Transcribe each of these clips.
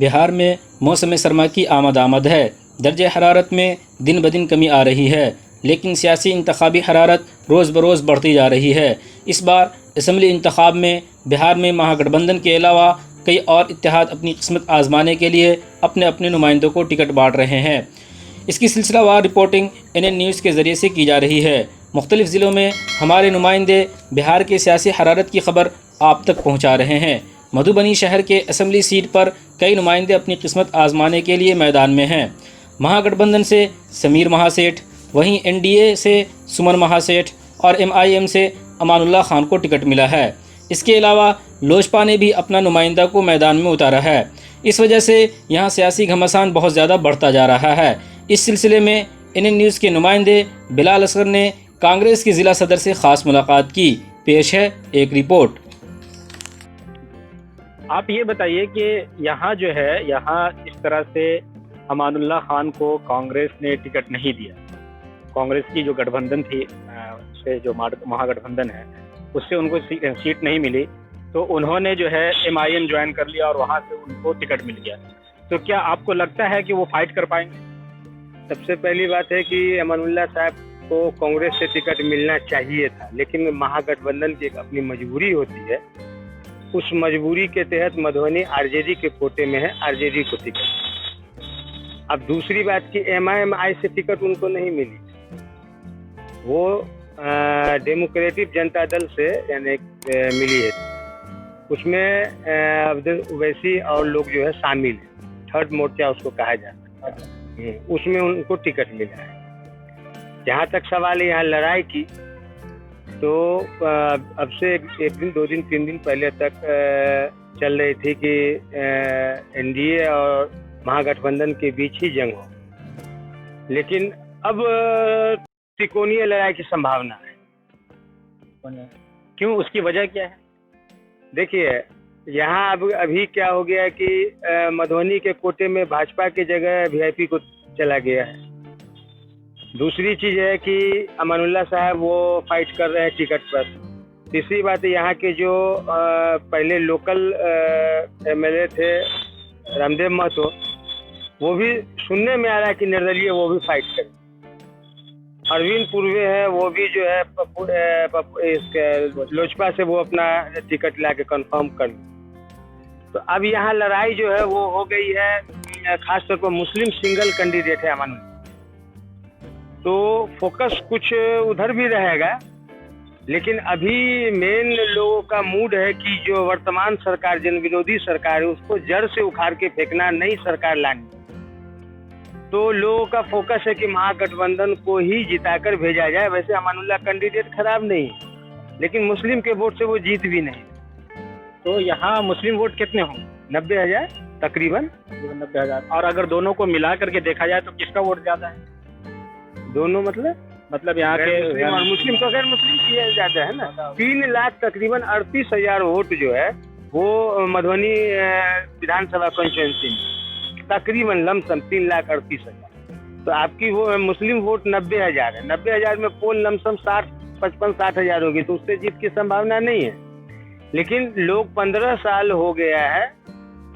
बिहार में मौसम सरमा की आमद है। दर्ज हरारत में दिन ब दिन कमी आ रही है, लेकिन सियासी इंतखाबी हरारत रोज़ बरोज़ बढ़ती जा रही है। इस बार असम्बली इंतखाब में बिहार में महागठबंधन के अलावा कई और इत्तेहाद अपनी किस्मत आजमाने के लिए अपने अपने नुमाइंदों को टिकट बांट रहे हैं। इसकी सिलसिलावार रिपोर्टिंग NN न्यूज़ के ज़रिए से की जा रही है। मुख्तलिफ़ ज़िलों में हमारे नुमाइंदे बिहार के सियासी हरारत की खबर आप तक पहुँचा रहे हैं। मधुबनी शहर के असम्बली सीट पर कई नुमाइंदे अपनी किस्मत आजमाने के लिए मैदान में हैं। महागठबंधन से समीर महासेठ, वहीं NDA से सुमन महासेठ और MIM से अमानुल्लाह खान को टिकट मिला है। इसके अलावा लोजपा ने भी अपना नुमाइंदा को मैदान में उतारा है। इस वजह से यहाँ सियासी घमासान बहुत ज़्यादा बढ़ता जा रहा है। इस सिलसिले में NN न्यूज़ के नुमाइंदे बिलाल असगर ने कांग्रेस के ज़िला सदर से ख़ास मुलाकात की। पेश है एक रिपोर्ट। आप ये बताइए कि यहाँ जो है, यहाँ इस तरह से अमानुल्लाह खान को कांग्रेस ने टिकट नहीं दिया। कांग्रेस की जो गठबंधन थी से जो महागठबंधन है उससे उनको सीट नहीं मिली, तो उन्होंने जो है MIM ज्वाइन कर लिया और वहाँ से उनको टिकट मिल गया। तो क्या आपको लगता है कि वो फाइट कर पाएंगे? सबसे पहली बात है कि अमानुल्लाह साहब को कांग्रेस से टिकट मिलना चाहिए था, लेकिन महागठबंधन की एक अपनी मजबूरी होती है। उस मजबूरी के तहत मधुबनी RJD के कोटे में है, RJD को टिकट। अब दूसरी बात की MIMI से टिकट उनको नहीं मिली, वो डेमोक्रेटिक जनता दल से यानी मिली है। उसमें अब्दुल ओवैसी और लोग जो है शामिल है, थर्ड मोर्चा उसको कहा जाता है, उसमें उनको टिकट मिला है। जहाँ तक सवाल है यहाँ लड़ाई की, तो अब से एक दिन 2 दिन 3 दिन पहले तक चल रही थी कि NDA और महागठबंधन के बीच ही जंग हो, लेकिन अब त्रिकोणीय लड़ाई की संभावना है। क्यों, उसकी वजह क्या है? देखिए, यहाँ अब अभी क्या हो गया है कि मधुबनी के कोटे में भाजपा की जगह VIP को चला गया है। दूसरी चीज है कि अमानुल्लाह साहब वो फाइट कर रहे हैं टिकट पर। तीसरी बात है यहाँ के जो पहले लोकल MLA थे रामदेव महतो, वो भी सुनने में आ रहा है कि निर्दलीय वो भी फाइट करें। अरविंद पूर्वे है, वो भी जो है लोजपा से वो अपना टिकट ला के कन्फर्म कर। तो अब यहाँ लड़ाई जो है वो हो गई है, खासतौर पर मुस्लिम सिंगल कैंडिडेट है अमानुल्लाह, तो फोकस कुछ उधर भी रहेगा। लेकिन अभी मेन लोगों का मूड है कि जो वर्तमान सरकार, जन विरोधी सरकार है, उसको जड़ से उखाड़ के फेंकना, नई सरकार लानी। तो लोगों का फोकस है कि महागठबंधन को ही जिताकर भेजा जाए। वैसे अमानुल्लाह कैंडिडेट खराब नहीं है, लेकिन मुस्लिम के वोट से वो जीत भी नहीं। तो यहाँ मुस्लिम वोट कितने होंगे? 90,000 तकरीबन 90,000। और अगर दोनों को मिला करके देखा जाए तो किसका वोट ज्यादा है? दोनों मतलब यहाँ के और मुस्लिम तो गैर मुस्लिम किया जाता है ना। 3 लाख तकरीबन 38,000 वोट जो है वो मधुबनी विधानसभा कॉन्स्टिट्यूंसी में तकरीबन लमसम 3,38,000। तो आपकी वो मुस्लिम वोट 90,000 है। 90,000 में पोल लमसम 55-60,000 होगी, तो उससे जीत की संभावना नहीं है। लेकिन लोग 15 साल हो गया है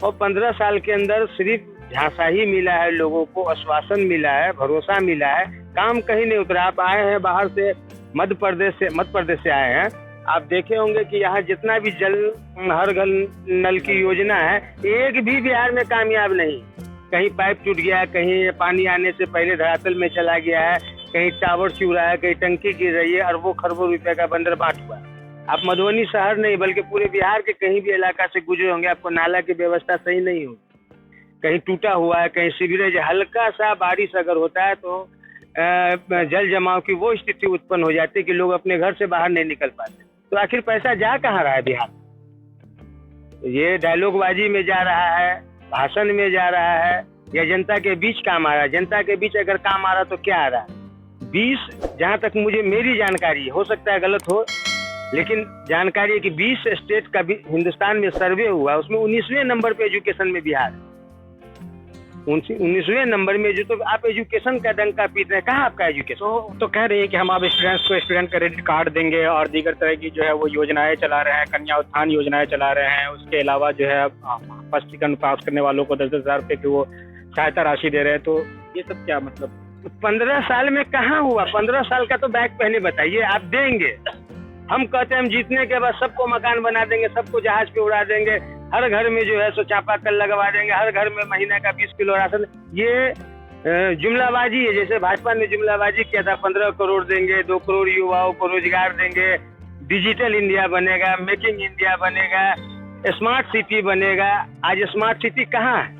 और 15 साल के अंदर सिर्फ झांसा ही मिला है, लोगों को आश्वासन मिला है, भरोसा मिला है, काम कहीं नहीं उतरा। आप आए हैं बाहर से, मध्य प्रदेश से आए हैं, आप देखे होंगे कि यहाँ जितना भी जल हर घर नल की योजना है, एक भी बिहार में कामयाब नहीं। कहीं पाइप टूट गया है, कहीं पानी आने से पहले धरातल में चला गया है, कहीं टावर चूरा है, कहीं टंकी गिर रही है, अरबों खरबों रुपए का बंदर बाट हुआ। आप मधुबनी शहर नहीं बल्कि पूरे बिहार के कहीं भी इलाका से गुजरे होंगे, आपको नाला की व्यवस्था सही नहीं होगी, कहीं टूटा हुआ है, कहीं सीवरेज। हल्का सा बारिश अगर होता है तो जल जमाव की वो स्थिति उत्पन्न हो जाती है कि लोग अपने घर से बाहर नहीं निकल पाते। तो आखिर पैसा जा कहाँ रहा है बिहार? ये डायलॉगबाजी में जा रहा है, भाषण में जा रहा है, या जनता के बीच काम आ रहा है? जनता के बीच अगर काम आ रहा तो क्या आ रहा है? 20, जहाँ तक मुझे मेरी जानकारी, हो सकता है गलत हो, लेकिन जानकारी है कि 20 स्टेट का भी हिंदुस्तान में सर्वे हुआ, उसमें 19वें नंबर पे एजुकेशन में बिहार है। 19वें नंबर में जो, तो आप एजुकेशन का डंका पीट रहे हैं। कहाँ आपका एजुकेशन? तो कह रही है कि हम अब स्टूडेंट्स को स्टूडेंट क्रेडिट कार्ड देंगे और दीगर तरह की जो है वो योजनाएं चला रहे हैं, कन्या उत्थान योजनाएं चला रहे हैं। उसके अलावा जो है फर्स्ट सेकंड पास करने वालों को 10-10 हज़ार रुपये की वो सहायता राशि दे रहे हैं। तो ये सब क्या मतलब? 15 साल में कहाँ हुआ? 15 साल का तो बैक पहले बताइए। आप देंगे, हम कहते हैं हम जीतने के बाद सबको मकान बना देंगे, सबको जहाज पे उड़ा देंगे, हर घर में जो है सो चापाकल लगवा देंगे, हर घर में महीने का 20 किलो राशन। ये जुमलाबाजी है। जैसे भाजपा ने जुमलाबाजी किया था, 15 करोड़ देंगे, 2 करोड़ युवाओं को रोजगार देंगे, डिजिटल इंडिया बनेगा, मेकिंग इंडिया बनेगा, स्मार्ट सिटी बनेगा। आज स्मार्ट सिटी कहाँ है?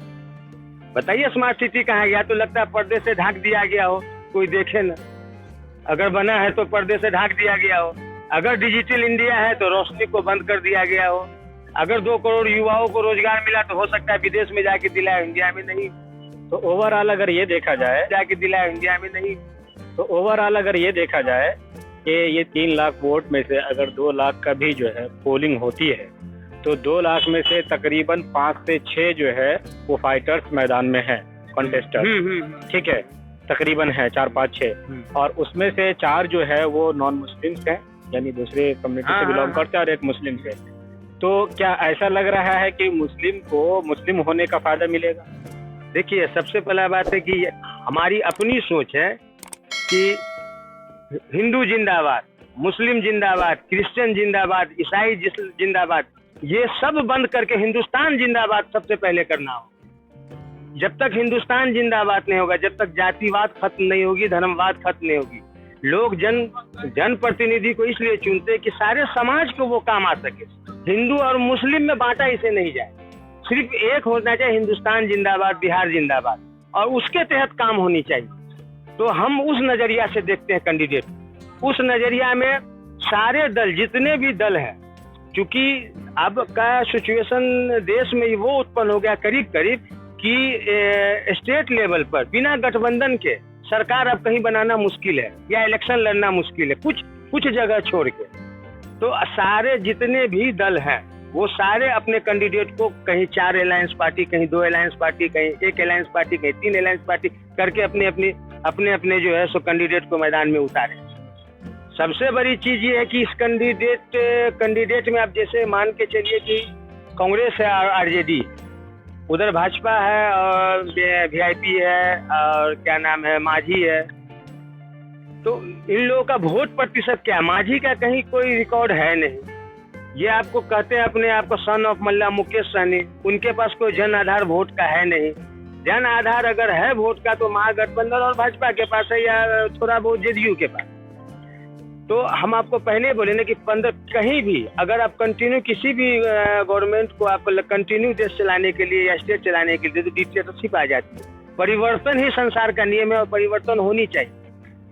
बताइए, स्मार्ट सिटी कहाँ है? या तो लगता है पर्दे से ढाक दिया गया हो, कोई देखे ना। अगर बना है तो पर्दे से ढाक दिया गया हो। अगर डिजिटल इंडिया है तो रोशनी को बंद कर दिया गया हो। अगर 2 करोड़ युवाओं को रोजगार मिला तो हो सकता है विदेश में जाके दिलाया, इंडिया में नहीं। तो ओवरऑल अगर ये देखा जाए, जाके दिलाया, इंडिया में नहीं। तो ओवरऑल अगर ये देखा जाए कि ये 3 लाख वोट में से अगर 2 लाख का भी जो है पोलिंग होती है, तो 2 लाख में से तकरीबन 5 से 6 जो है वो फाइटर्स मैदान में हैं, कॉन्टेस्टर। ठीक है, तकरीबन है 4, 5, 6। और उसमें से 4 जो है वो नॉन मुस्लिम्स हैं, यानी दूसरे कम्युनिटी से बिलोंग करते हैं, और 1 मुस्लिम से। तो क्या ऐसा लग रहा है कि मुस्लिम को मुस्लिम होने का फायदा मिलेगा? देखिए, सबसे पहला बात है कि हमारी अपनी सोच है कि हिंदू जिंदाबाद, मुस्लिम जिंदाबाद, क्रिश्चियन जिंदाबाद, ईसाई जिंदाबाद, ये सब बंद करके हिंदुस्तान जिंदाबाद सबसे पहले करना हो। जब तक हिंदुस्तान जिंदाबाद नहीं होगा, जब तक जातिवाद खत्म नहीं होगी, धर्मवाद खत्म नहीं होगी। लोग जन प्रतिनिधि को इसलिए चुनते हैं कि सारे समाज को वो काम आ सके। हिंदू और मुस्लिम में बांटा इसे नहीं जाए, सिर्फ एक होना चाहिए, हिंदुस्तान जिंदाबाद, बिहार जिंदाबाद, और उसके तहत काम होनी चाहिए। तो हम उस नजरिया से देखते हैं कैंडिडेट। उस नजरिया में सारे दल, जितने भी दल हैं, क्योंकि अब का सिचुएशन देश में वो उत्पन्न हो गया करीब करीब कि स्टेट लेवल पर बिना गठबंधन के सरकार अब कहीं बनाना मुश्किल है, या इलेक्शन लड़ना मुश्किल है, कुछ जगह छोड़ के। तो सारे जितने भी दल हैं वो सारे अपने कैंडिडेट को कहीं 4 अलायंस पार्टी, कहीं 2 अलायंस पार्टी, कहीं 1 अलायंस पार्टी, कहीं 3 अलायंस पार्टी करके अपने जो है सो कैंडिडेट को मैदान में उतारे। सबसे बड़ी चीज ये है कि इस कैंडिडेट में आप जैसे मान के चलिए कि कांग्रेस है और आरजेडी, उधर भाजपा है और वीआईपी है और क्या नाम है, मांझी है। तो इन लोगों का वोट प्रतिशत क्या है? मांझी का कहीं कोई रिकॉर्ड है नहीं। ये आपको कहते हैं अपने आप को सन ऑफ मल्ला मुकेश सहनी, उनके पास कोई जन आधार वोट का है नहीं। जन आधार अगर है वोट का तो महागठबंधन और भाजपा के पास है, या थोड़ा बहुत जेडीयू के पास। तो हम आपको पहले बोले ना कि 15 कहीं भी अगर आप कंटिन्यू किसी भी गवर्नमेंट को आप कंटिन्यू देश चलाने के लिए या स्टेट चलाने के लिए, तो डिक्टेटरशिप आ जाती है। परिवर्तन ही संसार का नियम है और परिवर्तन होनी चाहिए।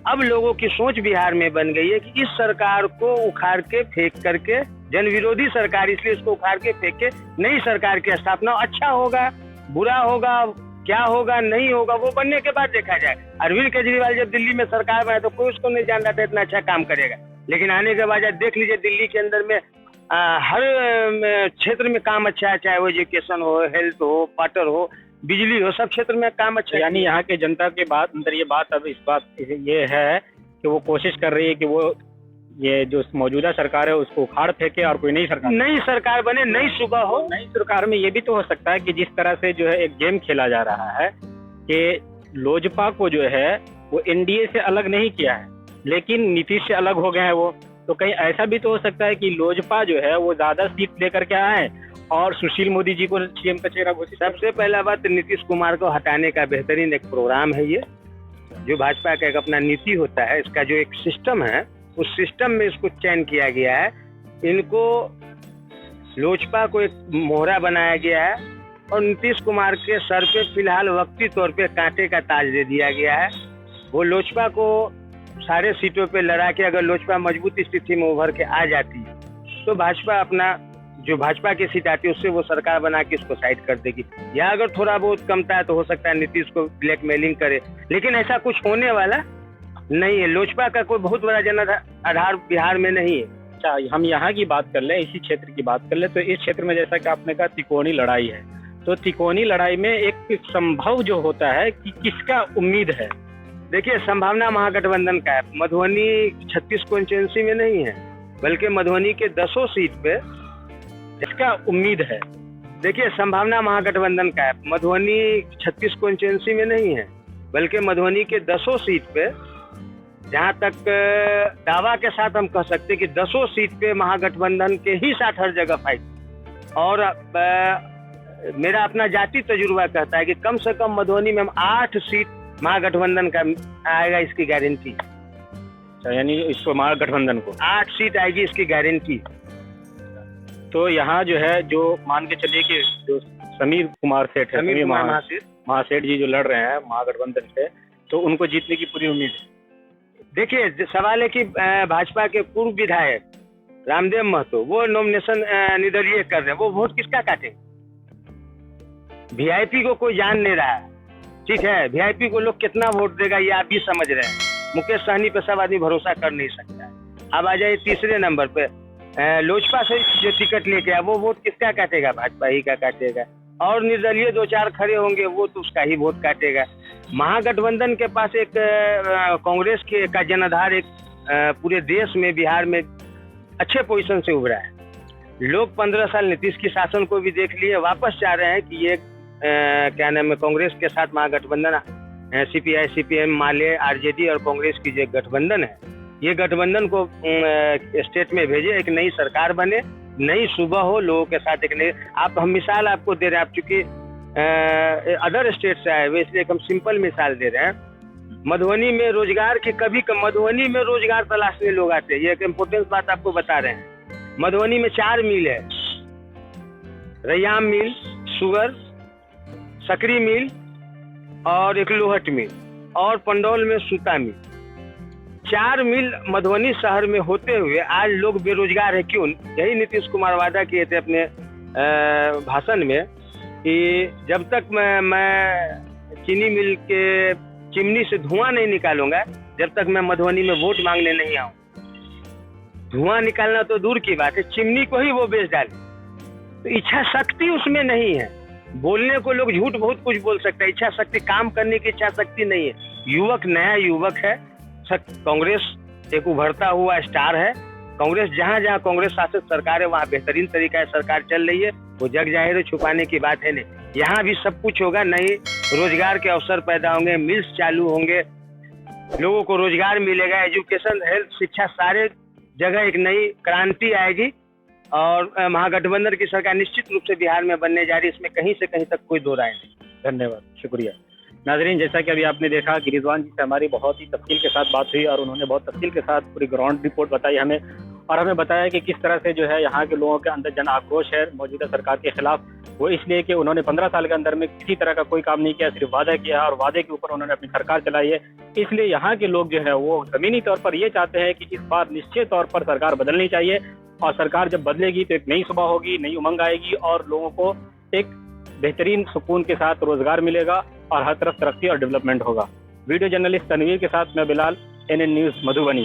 अब लोगों की सोच बिहार में बन गई है कि इस सरकार को उखाड़ के फेंक करके, जन विरोधी सरकार इसलिए इसको उखाड़ के फेंक के नई सरकार की स्थापना, अच्छा होगा बुरा होगा क्या होगा नहीं होगा वो बनने के बाद देखा जाए। अरविंद केजरीवाल जब दिल्ली में सरकार बनाया तो कोई उसको नहीं जान रहा था इतना अच्छा काम करेगा, लेकिन आने के बाद देख लीजिए दिल्ली के अंदर में हर क्षेत्र में काम अच्छा है, चाहे वो एजुकेशन हो, हेल्थ हो, वाटर हो, बिजली हो, सब क्षेत्र में काम अच्छा है। यानी यहाँ के जनता के बात अंदर ये बात अब इस बात ये है कि वो कोशिश कर रही है कि वो ये जो मौजूदा सरकार है उसको उखाड़ फेंके और कोई नई सरकार बने, नई सुबह हो। नई सरकार में ये भी तो हो सकता है कि जिस तरह से जो है एक गेम खेला जा रहा है कि लोजपा को जो है वो एनडीए से अलग नहीं किया है, लेकिन नीतीश से अलग हो गए हैं वो। तो कहीं ऐसा भी तो हो सकता है कि लोजपा जो है वो ज्यादा सीट लेकर के आए और सुशील मोदी जी को सीएम का चेहरा घोषित। सबसे पहला बात, नीतीश कुमार को हटाने का बेहतरीन एक प्रोग्राम है। ये जो भाजपा का एक अपना नीति होता है, इसका जो एक सिस्टम है, उस सिस्टम में इसको चयन किया गया है। इनको लोजपा को एक मोहरा बनाया गया है और नीतीश कुमार के सर पे फिलहाल वक्ती तौर पे कांटे का ताज दे दिया गया है। वो लोजपा को सारे सीटों पे लड़ा के अगर लोजपा मजबूत स्थिति में उभर के आ जाती है तो भाजपा अपना जो भाजपा की सीट आती है उससे वो सरकार बना के उसको साइड कर देगी, या अगर थोड़ा बहुत कमता है तो हो सकता है नीतीश को ब्लैकमेलिंग करे, लेकिन ऐसा कुछ होने वाला नहीं है। लोजपा का कोई बहुत बड़ा जन आधार बिहार में नहीं है। अच्छा, हम यहाँ की बात कर ले, इसी क्षेत्र की बात कर ले, तो इस क्षेत्र में जैसा कि आपने कहा त्रिकोणीय लड़ाई है, तो तिकोनी लड़ाई में एक संभव जो होता है कि किसका उम्मीद है? देखिए, संभावना महागठबंधन का है। मधुबनी 36 कॉन्स्टिट्यूंसी में नहीं है, बल्कि मधुबनी के 10 सीट पे इसका उम्मीद है। देखिए, संभावना महागठबंधन का है। मधुबनी 36 कॉन्स्टिट्यूंसी में नहीं है, बल्कि मधुबनी के 10 सीट पे, जहां तक दावा के साथ हम कह सकते हैं कि 10 सीट पे महागठबंधन के ही साथ हर जगह फाइट। और मेरा अपना जाति तजुर्बा कहता है कि कम से कम मधुबनी में हम 8 सीट महागठबंधन का आएगा, इसकी गारंटी। यानी इसको महागठबंधन को 8 सीट आएगी, इसकी गारंटी। तो यहाँ जो है, जो मान के चलिए कि जो समीर कुमार सेठ है, समीर कुमार महासेठ जी जो लड़ रहे हैं महागठबंधन से, तो उनको जीतने की पूरी उम्मीद है। देखिए, सवाल है कि भाजपा के पूर्व विधायक रामदेव महतो वो नॉमिनेशन निर्दलीय कर रहे हैं, वो वोट किसका काटेंगे? वीआईपी को कोई जान नहीं रहा है, ठीक है। वीआईपी को लोग कितना वोट देगा ये आप भी समझ रहे हैं। मुकेश सहनी पे सब आदमी भरोसा कर नहीं सकता है। अब आ जाइए तीसरे नंबर पे, लोजपा से जो टिकट लेके आया वो वोट किसका काटेगा? भाजपा ही का काटेगा। और निर्दलीय 2-4 खड़े होंगे, वो तो उसका ही वोट काटेगा। महागठबंधन के पास एक कांग्रेस के का जनाधार एक पूरे देश में, बिहार में अच्छे पोजीशन से उभरा है। लोग 15 साल नीतीश की शासन को भी देख लिए, वापस चाह रहे हैं कि ये क्या नाम है, कांग्रेस के साथ महागठबंधन, सीपीआई, सीपीएम, माले, आरजेडी और कांग्रेस की जो गठबंधन है, ये गठबंधन को स्टेट में भेजे, एक नई सरकार बने, नई सुबह हो, लोगों के साथ एक नई। हम मिसाल आपको दे रहे हैं, आप चूंकि अदर स्टेट से आए हुए इसलिए हम सिंपल मिसाल दे रहे हैं। मधुबनी में रोजगार की मधुबनी में रोजगार तलाशने लोग आते हैं, ये एक इम्पोर्टेंट बात आपको बता रहे हैं। मधुबनी में 4 मिल है, रैयाम मिल, शुगर, सकरी मिल और एक लोहट मिल, और पंडौल में सूता मिल। 4 मिल मधुबनी शहर में होते हुए आज लोग बेरोजगार है। क्यों? यही नीतीश कुमार वादा किए थे अपने भाषण में कि जब तक मैं चीनी मिल के चिमनी से धुआं नहीं निकालूंगा, जब तक मैं मधुबनी में वोट मांगने नहीं आऊं। धुआं निकालना तो दूर की बात है, चिमनी को ही वो बेच डाले। तो इच्छा शक्ति उसमें नहीं है। बोलने को लोग झूठ बहुत कुछ बोल सकता है, इच्छा शक्ति, काम करने की इच्छा शक्ति नहीं है। युवक, नया युवक है। कांग्रेस एक उभरता हुआ स्टार है। कांग्रेस जहां जहां कांग्रेस शासित सरकार है वहां बेहतरीन तरीका से सरकार चल रही है, वो जग जाहिर है, छुपाने की बात है नहीं। यहाँ भी सब कुछ होगा, नई रोजगार के अवसर पैदा होंगे, मिल्स चालू होंगे, लोगों को रोजगार मिलेगा, एजुकेशन, हेल्थ, शिक्षा, सारे जगह एक नई क्रांति आएगी। और महागठबंधन की सरकार निश्चित रूप से बिहार में बनने जा रही है, इसमें कहीं से कहीं तक कोई दो राय नहीं। धन्यवाद, शुक्रिया। नाजरीन, जैसा कि अभी आपने देखा कि रिजवान जी से हमारी बहुत ही तफसील के साथ बात हुई और उन्होंने बहुत तफसील के साथ पूरी ग्राउंड रिपोर्ट बताई हमें, और हमें बताया कि किस तरह से जो है यहाँ के लोगों के अंदर जन आक्रोश है मौजूदा सरकार के खिलाफ। वो इसलिए कि उन्होंने 15 साल के अंदर में किसी तरह का कोई काम नहीं किया, सिर्फ वादा किया और वादे के ऊपर उन्होंने अपनी सरकार चलाई है। इसलिए यहाँ के लोग जो है वो जमीनी तौर पर ये चाहते हैं कि इस बार निश्चित तौर पर सरकार बदलनी चाहिए, और सरकार जब बदलेगी तो एक नई सुबह होगी, नई उमंग आएगी और लोगों को एक बेहतरीन सुकून के साथ रोजगार मिलेगा और हर तरफ तरक्की और डेवलपमेंट होगा। वीडियो जर्नलिस्ट तनवीर के साथ मैं बिलाल, NN न्यूज़ मधुबनी।